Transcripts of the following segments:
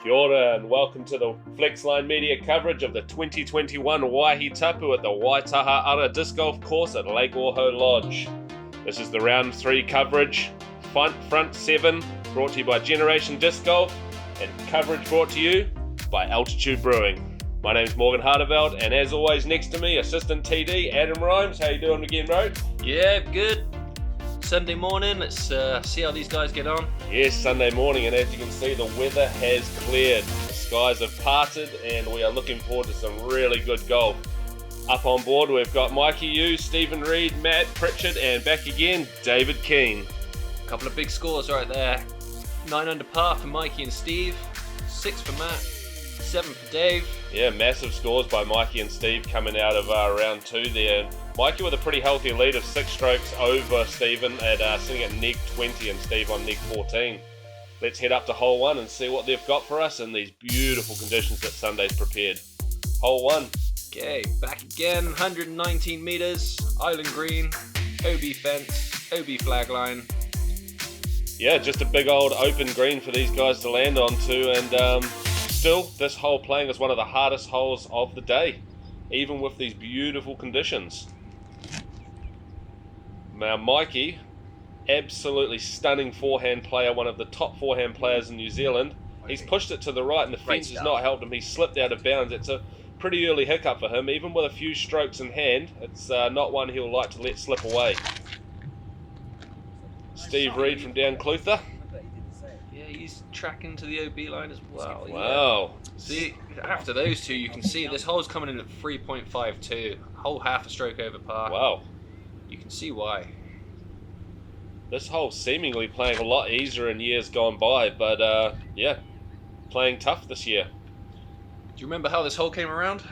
Kia ora and welcome to the Flexline Media coverage of the 2021 Wāhi Tapu at the Waitaha Ara Disc Golf Course at Lake Ohau Lodge. This is the round 3 coverage, front 7, brought to you by Generation Disc Golf, and coverage brought to you by Altitude Brewing. My name's Morgan Harteveld, and as always next to me, Assistant TD, Adam Rhymes. How you doing again, bro? Yeah, good. Sunday morning, let's see how these guys get on. Yes, Sunday morning, and as you can see, the weather has cleared. The skies have parted, and we are looking forward to some really good golf. Up on board, we've got Mikey Yu, Stephen Reid, Matt Prichard, and back again, David Keene. A couple of big scores right there. 9 under par for Mikey and Steve, 6 for Matt, 7 for Dave. Yeah, massive scores by Mikey and Steve coming out of round 2 there. Mikey with a pretty healthy lead of 6 strokes over Stephen at sitting at neg 20 and Steve on neg 14. Let's head up to hole 1 and see what they've got for us in these beautiful conditions that Sunday's prepared. Hole 1. Okay, back again, 119 metres, island green, OB fence, OB flag line. Yeah, just a big old open green for these guys to land onto, and still, this hole playing is one of the hardest holes of the day, even with these beautiful conditions. Now, Mikey, absolutely stunning forehand player, one of the top forehand players in New Zealand. He's pushed it to the right, and the fence has not helped him. He's slipped out of bounds. It's a pretty early hiccup for him. Even with a few strokes in hand, it's not one he'll like to let slip away. Steve Reid from down Clutha. Yeah, he's tracking to the OB line as well. Wow. Yeah. See, after those two, you can see this hole's coming in at 3.52, whole half a stroke over par. Wow. You can see why. This hole's seemingly playing a lot easier in years gone by, but yeah, playing tough this year. Do you remember how this hole came around?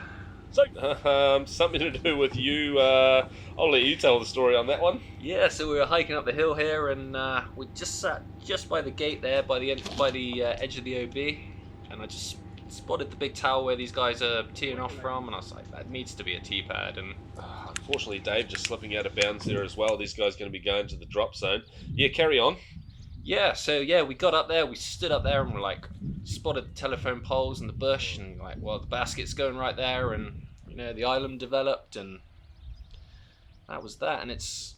So, something to do with you. I'll let you tell the story on that one. Yeah, so we were hiking up the hill here, and we just sat just by the gate there, by the edge of the OB, and I just spotted the big tower where these guys are teeing off from, and I was like, that needs to be a tee pad. And unfortunately, Dave just slipping out of bounds there as well. These guys are going to be going to the drop zone. Yeah, carry on. Yeah, so yeah, we got up there, we stood up there, and we're like, spotted the telephone poles in the bush, and like, well, the basket's going right there, and you know, the island developed, and that was that. And it's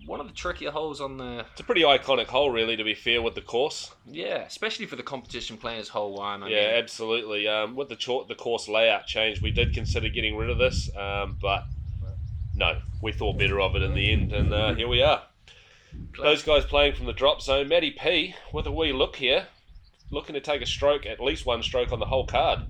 one of the trickier holes on the... It's a pretty iconic hole, really, to be fair, with the course. Yeah, especially for the competition players, hole 1. I mean, absolutely. With the course layout change, we did consider getting rid of this, but no, we thought better of it in the end, and here we are. Those guys playing from the drop zone. Matty P, with a wee look here, looking to take a stroke, at least one stroke on the whole card.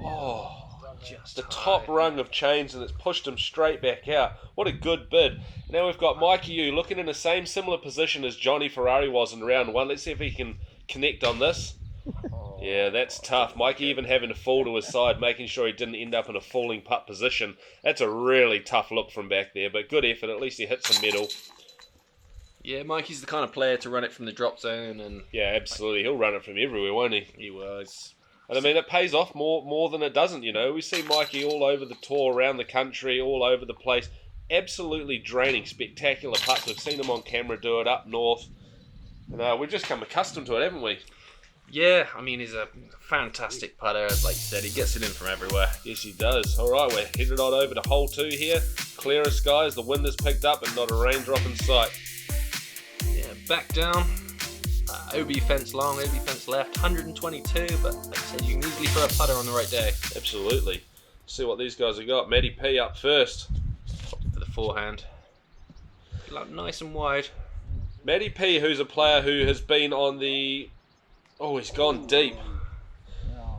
Oh, just the top rung of chains, and it's pushed him straight back out. What a good bid. Now we've got Mikey Yu looking in the same similar position as Johnny Ferrari was in round 1. Let's see if he can connect on this. Yeah, that's tough. Mikey even having to fall to his side, making sure he didn't end up in a falling putt position. That's a really tough look from back there, but good effort. At least he hit some metal. Yeah, Mikey's the kind of player to run it from the drop zone, and yeah, absolutely. He'll run it from everywhere, won't he? He was. And I mean, it pays off more than it doesn't, you know. We see Mikey all over the tour, around the country, all over the place. Absolutely draining, spectacular putts. We've seen him on camera do it up north. And we've just come accustomed to it, haven't we? Yeah, I mean, he's a fantastic putter. Like you said, he gets it in from everywhere. Yes, he does. All right, we're headed on over to hole 2 here. Clear as skies, the wind has picked up and not a raindrop in sight. Yeah, back down. OB fence long, OB fence left, 122, but like I said, you can easily throw a putter on the right day. Absolutely. See what these guys have got. Matty P up first. For the forehand. Nice and wide. Matty P, who's a player who has been on the... Oh, he's gone deep.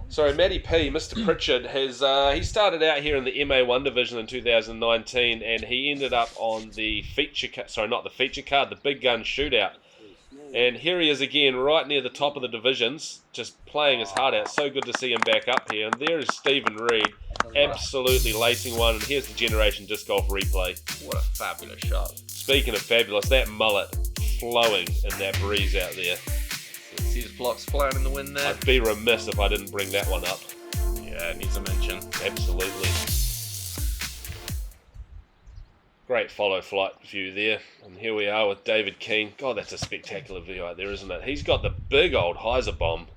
Sorry, Matty P, Mr. Prichard, has he started out here in the MA1 division in 2019, and he ended up on the feature the big gun shootout. And here he is again, right near the top of the divisions, just playing his heart out. So good to see him back up here. And there is Stephen Reid, absolutely lacing one. And here's the Generation Disc Golf replay. What a fabulous shot. Speaking of fabulous, that mullet flowing in that breeze out there. See his blocks flying in the wind there? I'd be remiss if I didn't bring that one up. Yeah, it needs a mention. Absolutely. Great follow flight view there. And here we are with David Keene. God, that's a spectacular view out there, isn't it? He's got the big old hyzer bomb.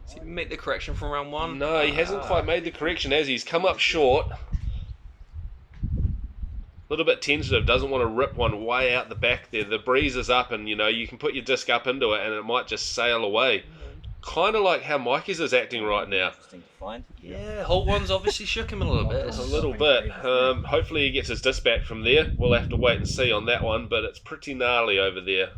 Did he make the correction from round 1? No, he hasn't quite made the correction, has he? He's come up short. A little bit tentative, doesn't want to rip one way out the back there. The breeze is up and, you can put your disc up into it and it might just sail away. Kind of like how Mikey's is acting right now. Interesting to find. Yeah, hole one's obviously shook him a little bit. A little bit. Hopefully he gets his disc back from there. We'll have to wait and see on that one, but it's pretty gnarly over there.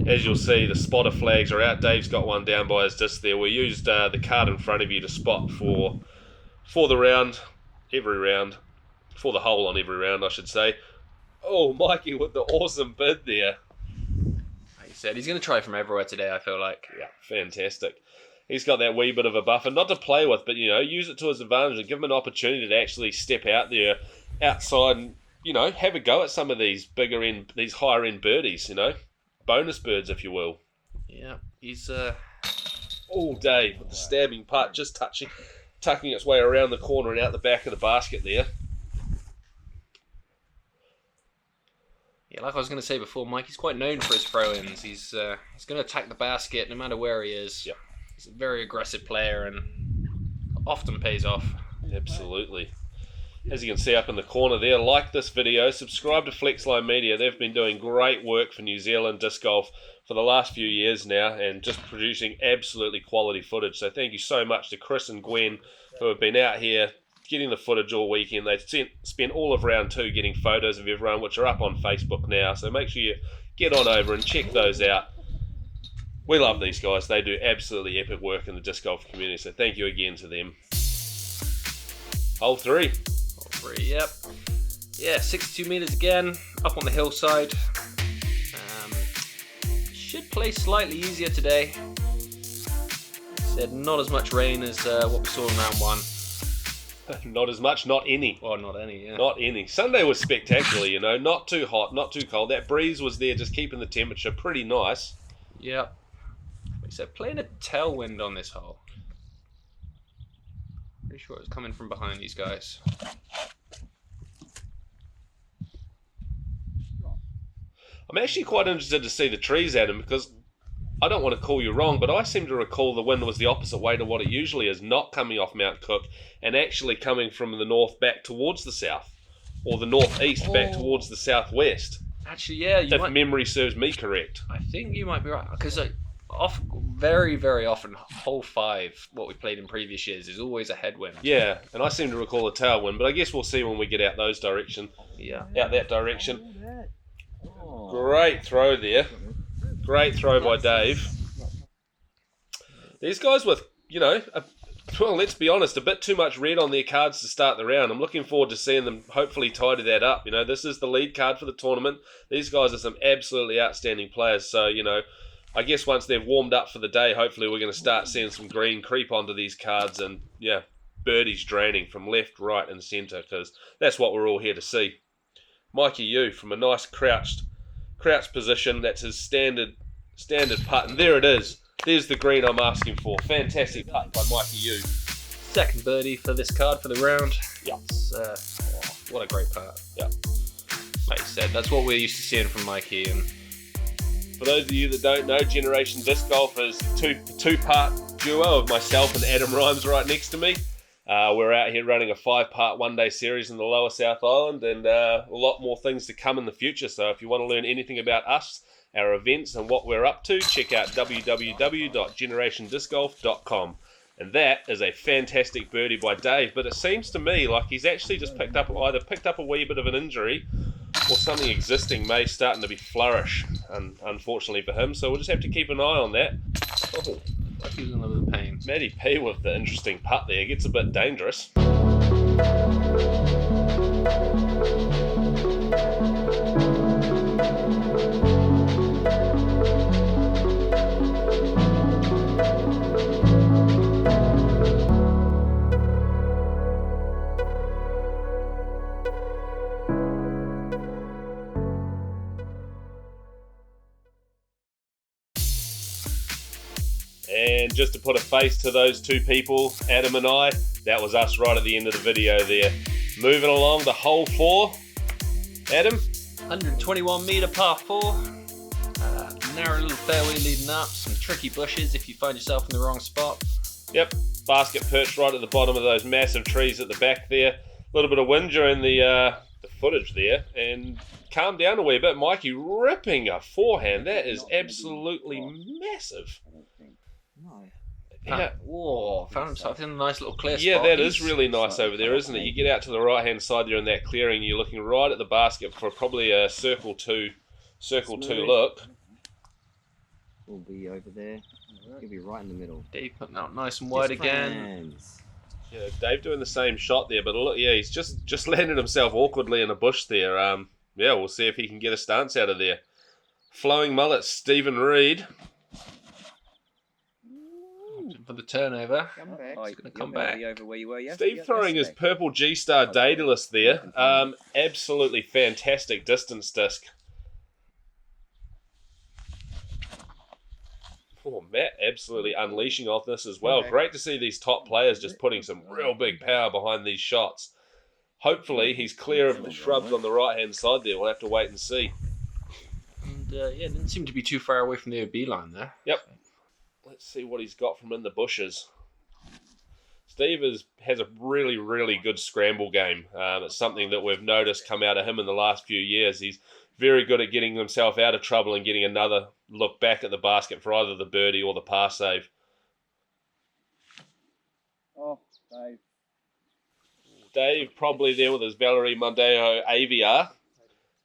As you'll see, the spotter flags are out. Dave's got one down by his disc there. We used the card in front of you to spot for the round, every round, for the hole on every round, I should say. Oh, Mikey with the awesome bid there. Like you said, he's going to try from everywhere today, I feel like. Yeah, fantastic. He's got that wee bit of a buffer, not to play with, but, use it to his advantage and give him an opportunity to actually step out there, outside and, have a go at some of these these higher end birdies, bonus birds, if you will. Yeah, he's Oh, Dave with the stabbing putt, just tucking its way around the corner and out the back of the basket there. Yeah, like I was going to say before, Mikey's quite known for his throw-ins. He's going to attack the basket no matter where he is. Yep. He's a very aggressive player and often pays off. Absolutely. As you can see up in the corner there, like this video, subscribe to Flexline Media. They've been doing great work for New Zealand disc golf for the last few years now and just producing absolutely quality footage. So thank you so much to Chris and Gwen who have been out here getting the footage all weekend. They've spent all of round 2 getting photos of everyone, which are up on Facebook now. So make sure you get on over and check those out. We love these guys. They do absolutely epic work in the disc golf community. So thank you again to them. Hole 3. Yep. Yeah, 62 meters again, up on the hillside. Should play slightly easier today. Said not as much rain as what we saw in round 1. Not as much, not any. Oh, not any, yeah. Not any. Sunday was spectacular, not too hot, not too cold. That breeze was there, just keeping the temperature pretty nice. Yep. Like I said, playing a tailwind on this hole. Pretty sure it's coming from behind these guys. I'm actually quite interested to see the trees, Adam, because I don't want to call you wrong, but I seem to recall the wind was the opposite way to what it usually is, not coming off Mount Cook and actually coming from the north back towards the south, or the northeast back towards the southwest. Actually, yeah, if memory serves me correct. I think you might be right, because very, very often, hole 5, what we played in previous years, is always a headwind. Yeah, and I seem to recall a tailwind, but I guess we'll see when we get out those direction. Yeah, out that direction. Great throw there. Great throw by Dave. These guys with, well, let's be honest, a bit too much red on their cards to start the round. I'm looking forward to seeing them hopefully tidy that up. This is the lead card for the tournament. These guys are some absolutely outstanding players. So, I guess once they've warmed up for the day, hopefully we're going to start seeing some green creep onto these cards and, yeah, birdies draining from left, right and centre, because that's what we're all here to see. Mikey Yu from a nice crouched position. That's his standard putt, and there it is. There's the green I'm asking for. Fantastic putt by Mikey Yu. Second birdie for this card for the round. Yeah. What a great putt. Yeah. Like you said, that's what we're used to seeing from Mikey. And for those of you that don't know, Generation Disc Golf is a two-part duo of myself and Adam Rhymes right next to me. We're out here running a 5-part one-day series in the Lower South Island, and a lot more things to come in the future. So if you want to learn anything about us, our events and what we're up to, check out www.generationdiscgolf.com. And that is a fantastic birdie by Dave, but it seems to me like he's actually just either picked up a wee bit of an injury or something existing may starting to be flourish, unfortunately for him. So we'll just have to keep an eye on that. oh, like he was in a little bit of pain. Matty P with the interesting putt there. Gets a bit dangerous. And just to put a face to those two people, Adam and I, that was us right at the end of the video there. Moving along to hole 4. Adam? 121 metre par 4. Narrow little fairway leading up. Some tricky bushes if you find yourself in the wrong spot. Yep, basket perched right at the bottom of those massive trees at the back there. A little bit of wind during the footage there, and calmed down a wee bit. Mikey ripping a forehand. That is absolutely massive. Yeah. Whoa, found himself in a nice little clear spot. Yeah, that is really nice over there, isn't it? You get out to the right-hand side there in that clearing, you're looking right at the basket for probably a circle two look. Will be over there. He'll be right in the middle. Dave putting out nice and wide again. Friends. Yeah, Dave doing the same shot there, but look, yeah, he's just landed himself awkwardly in a bush there. Yeah, we'll see if he can get a stance out of there. Flowing mullet, Stephen Reid. For the turnover. Come back. He's going to come back. Over where you were, yeah? Steve Yeah, throwing his that's purple G-Star Daedalus there. Absolutely fantastic distance disc. Oh, Matt absolutely unleashing off this as well. Great to see these top players just putting some real big power behind these shots. Hopefully he's clear of the shrubs on the right-hand side there. We'll have to wait and see. And yeah, didn't seem to be too far away from the OB line there. Yep. Let's see what he's got from in the bushes. Steve has a really, really good scramble game. It's something that we've noticed come out of him in the last few years. He's very good at getting himself out of trouble and getting another look back at the basket for either the birdie or the par save. Oh, Dave. Dave probably there with his Valerie Mondeo AVR.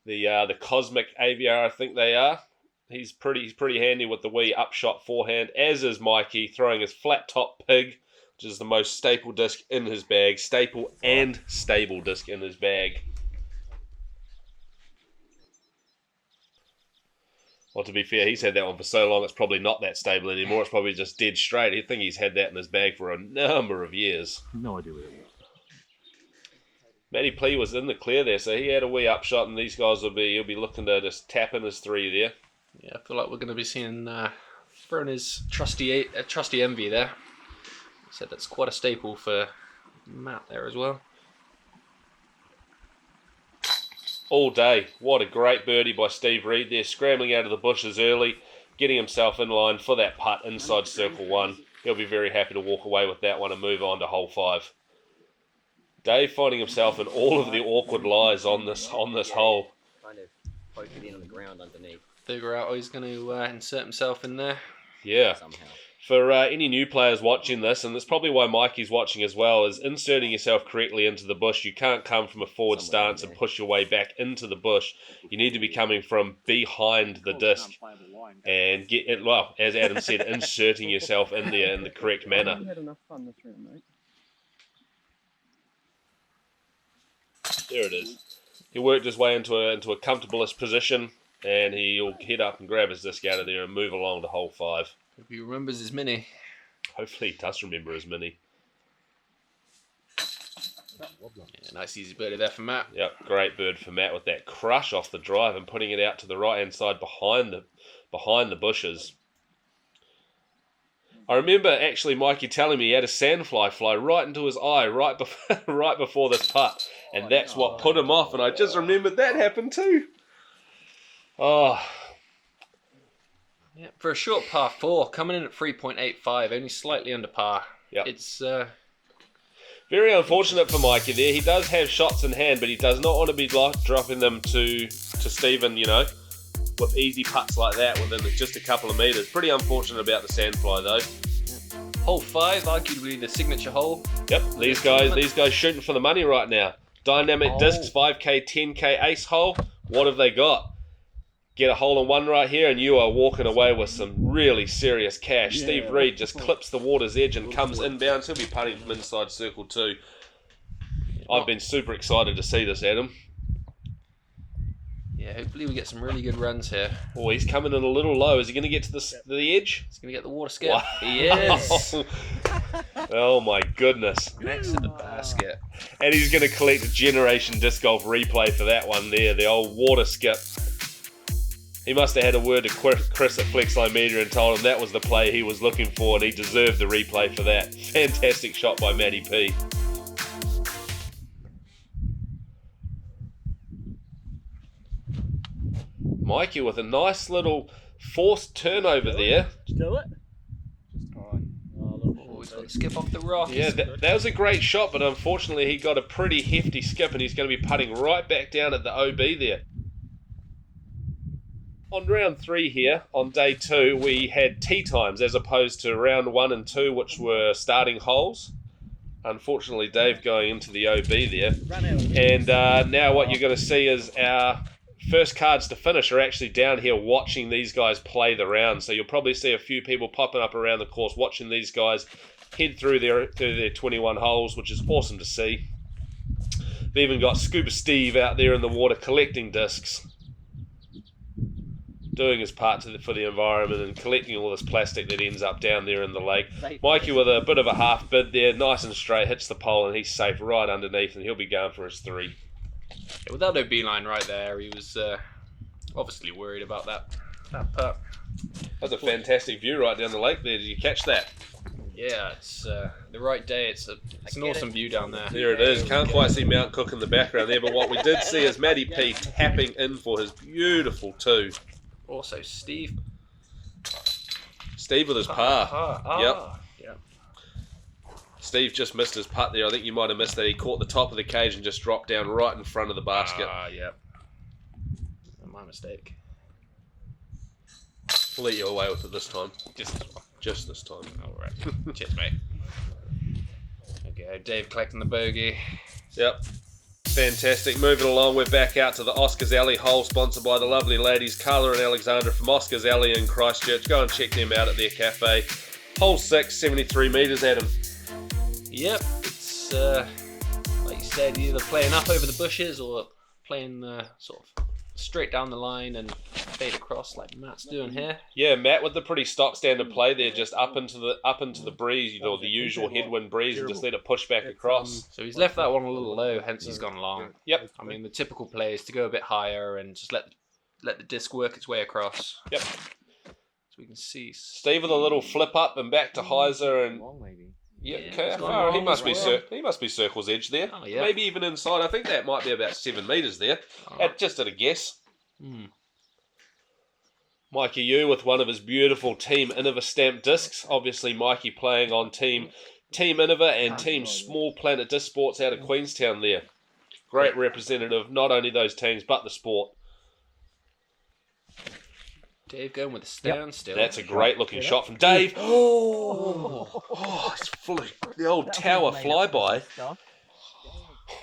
The Cosmic AVR, I think they are. He's pretty handy with the wee upshot forehand, as is Mikey, throwing his flat top pig, which is the most staple disc in his bag. Staple and stable disc in his bag. Well, to be fair, he's had that one for so long, it's probably not that stable anymore. It's probably just dead straight. I think he's had that in his bag for a number of years. No idea what it is. Matty P was in the clear there, so he had a wee upshot, and these guys he'll be looking to just tap in his 3 there. Yeah, I feel like we're going to be seeing throwing his trusty envy there. Said that's quite a staple for Matt there as well. All day. What a great birdie by Steve Reid there, scrambling out of the bushes early, getting himself in line for that putt inside circle 1. He'll be very happy to walk away with that one and move on to hole 5. Dave finding himself in all of the awkward lies on this hole. Kind of poke it in on the ground underneath. Figure out how he's going to insert himself in there. Yeah. Somehow. For any new players watching this, and that's probably why Mikey's watching as well, is inserting yourself correctly into the bush. You can't come from a forward stance and push your way back into the bush. You need to be coming from behind the disc and get it, well, as Adam said, inserting yourself in there in the correct manner. You had enough fun this round, mate. There it is. He worked his way into a comfortable-ish position, and he'll head up and grab his disc out of there and move along to hole 5. If he remembers his mini. Hopefully he does remember his mini. Yeah, nice easy birdie there for Matt. Yep, great bird for Matt with that crush off the drive and putting it out to the right-hand side behind the bushes. I remember actually Mikey telling me he had a sandfly fly right into his eye right before this putt, and that's what put him off, and I just remembered that happened too. Oh. Yeah, for a short par 4, coming in at 3.85, only slightly under par. Yep. It's very unfortunate for Mikey there. He does have shots in hand, but he does not want to be dropping them to Stephen, with easy putts like that within just a couple of metres. Pretty unfortunate about the sandfly though. hole 5, arguably the signature hole. Yep, these guys shooting for the money right now. Dynamic discs, 5k, 10k ace hole. What have they got? Get a hole in one right here and you are walking away with some really serious cash. Steve Reid just clips the water's edge and comes inbounds. He'll be putting from inside circle 2. I've been super excited to see this, Adam. Yeah, hopefully we get some really good runs here. Oh, he's coming in a little low. Is he going to get to the edge? He's going to get the water skip. Wow. He is. Oh my goodness. Next to the basket. And he's going to collect a Generation Disc Golf replay for that one there, the old water skip. He must have had a word to Chris at Flexline Media and told him that was the play he was looking for, and he deserved the replay for that. Fantastic shot by Matty P. Mikey with a nice little forced turnover there. Do it. Oh, he's got to skip off the rock. Yeah, that was a great shot, but unfortunately he got a pretty hefty skip and he's going to be putting right back down at the OB there. On round 3 here, on day 2, we had tee times as opposed to round 1 and 2, which were starting holes. Unfortunately, Dave going into the OB there. And now what you're going to see is our first cards to finish are actually down here watching these guys play the round. So you'll probably see a few people popping up around the course watching these guys head through their 21 holes, which is awesome to see. They've even got Scuba Steve out there in the water collecting discs, doing his part for the environment and collecting all this plastic that ends up down there in the lake. Mikey with a bit of a half bid there, nice and straight, hits the pole and he's safe right underneath and he'll be going for his 3. Yeah, without no beeline right there, he was obviously worried about that putt. That's a fantastic view right down the lake there. Did you catch that? Yeah, it's the right day. It's an awesome view down there. There it is. Can't quite see Mount Cook in the background there, but what we did see is Matty P tapping in for his beautiful 2. Also, Steve Steve with his par. Yep. Steve just missed his putt there. I think you might have missed that. He caught the top of the cage and just dropped down right in front of the basket. Yep. My mistake. I'll let you away with it this time. Just this time. Alright. Cheers, mate. Okay, Dave collecting the bogey. Yep. Fantastic. Moving along, we're back out to the Oscars Alley hole, sponsored by the lovely ladies Carla and Alexandra from Oscars Alley in Christchurch. Go and check them out at their cafe. Hole 6, 73 metres, Adam. Yep, it's like you said, either playing up over the bushes or playing sort of straight down the line and fade across like Matt's doing here. Yeah, Matt with the pretty stock standard play there, just up into the breeze, you know, the usual headwind breeze, and just let it push back across. So he's left that one a little low, hence he's gone long. Yep. I mean, the typical play is to go a bit higher and just let the disc work its way across. Yep. So we can see Steve with a little flip up and back to Heiser and. Long maybe. Yeah, Yeah, okay. it's gone Oh, he wrong must as be well. he must be circle's edge there. Oh, yeah. Maybe even inside. I think that might be about 7 metres there. Just at a guess. Mikey Yu with one of his beautiful Team Innova stamped discs. Obviously, Mikey playing on Team Innova and Team Small Planet Disc Sports out of Queenstown there. Great representative, not only those teams, but the sport. Dave going with a standstill. That's a great looking shot from Dave. Oh, it's fully the old tower flyby.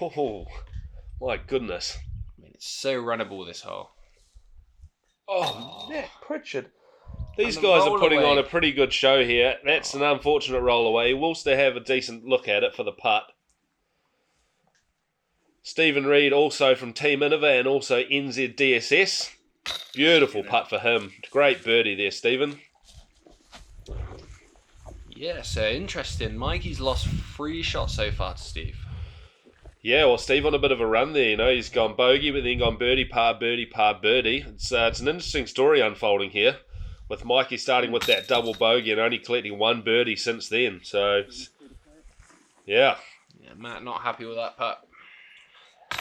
Oh, my goodness. I mean, it's so runnable, this hole. Oh, Matt Prichard. These And the guys are roll putting away. on a pretty good show here. That's an unfortunate roll away. We'll still have a decent look at it for the putt. Stephen Reid also from Team Innova and also NZDSS. Beautiful putt for him. Great birdie there, Stephen. Yeah, so interesting. Mikey's lost 3 shots so far to Steve. Yeah, well, Steve on a bit of a run there. You know, he's gone bogey, but then gone birdie, par, birdie, par, birdie. It's an interesting story unfolding here, with Mikey starting with that double bogey and only collecting 1 birdie since then. So, yeah. Yeah, Matt not happy with that putt.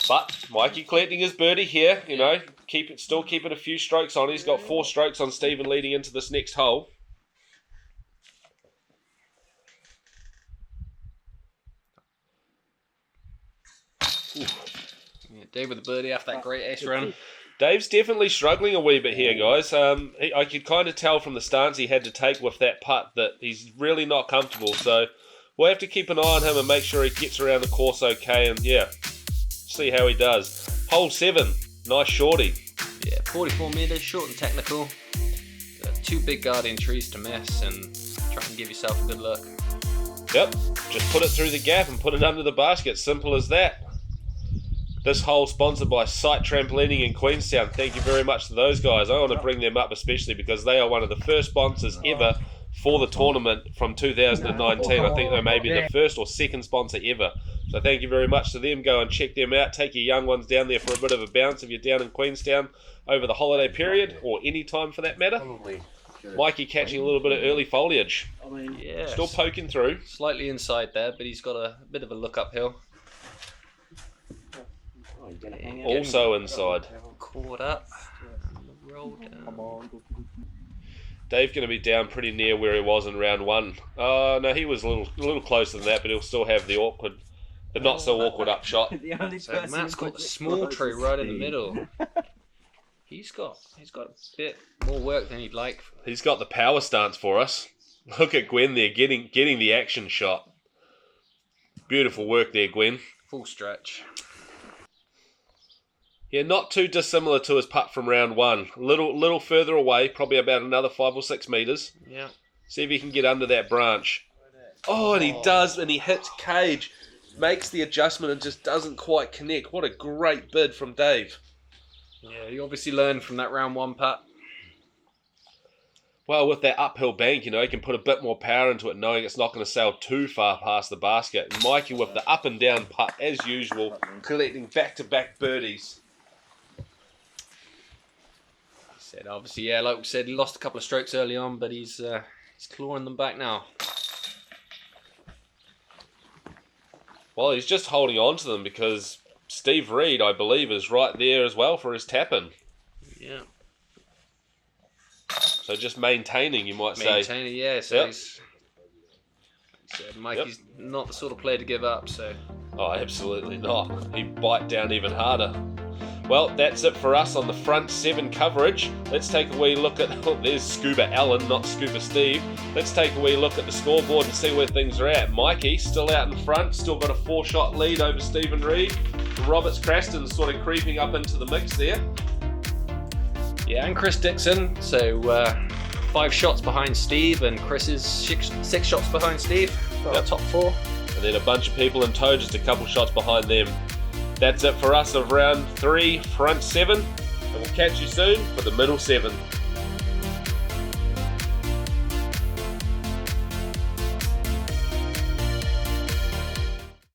But Mikey collecting his birdie here. You know, still keeping a few strokes on. He's got 4 strokes on Stephen leading into this next hole. Yeah, Dave with the birdie after that great ace run. Dave's definitely struggling a wee bit here, guys. I could kind of tell from the stance he had to take with that putt that he's really not comfortable. So we'll have to keep an eye on him and make sure he gets around the course okay. And yeah, see how he does. Hole 7, nice shorty. Yeah, 44 metres, short and technical. 2 big guardian trees to miss and try and give yourself a good look. Yep, just put it through the gap and put it under the basket. Simple as that. This hole sponsored by Sight Trampolining in Queenstown. Thank you very much to those guys. I want to bring them up especially because they are one of the first sponsors ever for the tournament from 2019. I think they may be the first or second sponsor ever. So thank you very much to them. Go and check them out. Take your young ones down there for a bit of a bounce if you're down in Queenstown over the holiday period or any time for that matter. Mikey catching a little bit of early foliage. Yeah, Still poking through. slightly inside there, but he's got a bit of a look uphill. Oh, you're gonna hang out. Also inside. Caught up. And the Roll down. Come on, go. Dave going to be down pretty near where he was in round 1. Oh no, he was a little closer than that, but he'll still have the not so awkward upshot. The only So person Matt's who got the puts it small close tree is right in the Steve. middle. He's got a bit more work than he'd like. He's got the power stance for us. Look at Gwen there, getting the action shot. Beautiful work there, Gwen. Full stretch. Yeah, not too dissimilar to his putt from round 1. Little further away, probably about another 5 or 6 metres. Yeah. See if he can get under that branch. Oh, and he does, and he hits cage. Makes the adjustment and just doesn't quite connect. What a great bid from Dave. Yeah, he obviously learned from that round 1 putt. Well, with that uphill bank, he can put a bit more power into it, knowing it's not going to sail too far past the basket. And Mikey with the up and down putt, as usual, collecting back-to-back birdies. Said obviously, yeah, like we said, he lost a couple of strokes early on, but he's clawing them back now. Well, he's just holding on to them because Steve Reid, I believe, is right there as well for his tap-in. Yeah. So just maintaining, you might say. Maintaining, yeah. So Yep. he's said Mikey's not the sort of player to give up. So Oh, absolutely not. He'd bite down even harder. Well, that's it for us on the front 7 coverage. Let's take a wee look at... Oh, there's Scuba Alan, not Scuba Steve. Let's take a wee look at the scoreboard and see where things are at. Mikey, still out in front, still got a 4-shot lead over Stephen Reid. Roberts Craston's sort of creeping up into the mix there. yeah, and Chris Dixon. So 5 shots behind Steve, and Chris is 6 shots behind Steve. Yep. Top 4. And then a bunch of people in tow, just a couple shots behind them. That's it for us of round 3, front 7. And we'll catch you soon for the middle 7.